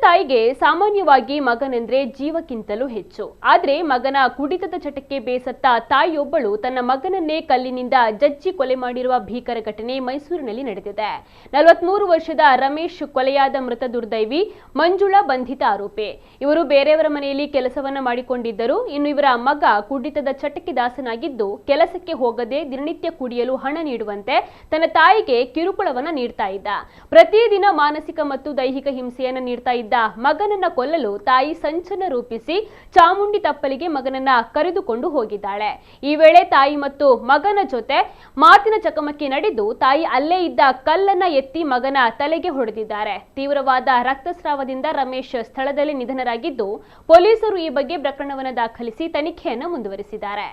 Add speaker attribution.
Speaker 1: ತಾಯಿಗೆ ಸಾಮಾನ್ಯವಾಗಿ ಮಗನೆಂದ್ರೆ ಜೀವಕ್ಕಿಂತಲೂ ಹೆಚ್ಚು. ಆದ್ರೆ ಮಗನ ಕುಡಿತದ ಚಟಕ್ಕೆ ಬೇಸತ್ತ ತಾಯಿಯೊಬ್ಬಳು ತನ್ನ ಮಗನನ್ನೇ ಕಲ್ಲಿನಿಂದ ಜಜ್ಜಿ ಕೊಲೆ ಮಾಡಿರುವ ಭೀಕರ ಘಟನೆ ಮೈಸೂರಿನಲ್ಲಿ ನಡೆದಿದೆ. 43 ವರ್ಷದ ರಮೇಶ್ ಕೊಲೆಯಾದ ಮೃತ ದುರ್ದೈವಿ ಮಂಜುಳಾ ಬಂಧಿತ ಆರೋಪಿ. ಇವರು ಬೇರೆಯವರ ಮನೆಯಲ್ಲಿ ಕೆಲಸವನ್ನ ಮಾಡಿಕೊಂಡಿದ್ದರು. ಇನ್ನು ಇವರ ಮಗ ಕುಡಿತದ ಚಟಕ್ಕೆ ದಾಸನಾಗಿದ್ದು ಕೆಲಸಕ್ಕೆ ಹೋಗದೆ ದಿನನಿತ್ಯ ಕುಡಿಯಲು ಹಣ ನೀಡುವಂತೆ ತನ್ನ ತಾಯಿಗೆ ಕಿರುಕುಳವನ್ನ ನೀಡ್ತಾ ಇದ್ದ. ಪ್ರತಿದಿನ ಮಾನಸಿಕ ಮತ್ತು ದೈಹಿಕ ಹಿಂಸೆಯನ್ನ ನೀಡ್ತಾ ಇದ್ದ ಮಗನನ್ನ ಕೊಲ್ಲಲು ತಾಯಿ ಸಂಚನ ರೂಪಿಸಿ ಚಾಮುಂಡಿ ತಪ್ಪಲಿಗೆ ಮಗನನ್ನ ಕರೆದುಕೊಂಡು ಹೋಗಿದ್ದಾಳೆ. ಈ ವೇಳೆ ತಾಯಿ ಮತ್ತು ಮಗನ ಜೊತೆ ಮಾತಿನ ಚಕಮಕಿ ನಡೆದು ತಾಯಿ ಅಲ್ಲೇ ಇದ್ದ ಕಲ್ಲನ್ನ ಎತ್ತಿ ಮಗನ ತಲೆಗೆ ಹೊಡೆದಿದ್ದಾರೆ. ತೀವ್ರವಾದ ರಕ್ತಸ್ರಾವದಿಂದ ರಮೇಶ್ ಸ್ಥಳದಲ್ಲಿ ನಿಧನರಾಗಿದ್ದು ಪೊಲೀಸರು ಈ ಬಗ್ಗೆ ಪ್ರಕರಣವನ್ನು ದಾಖಲಿಸಿ ತನಿಖೆಯನ್ನು ಮುಂದುವರಿಸಿದ್ದಾರೆ.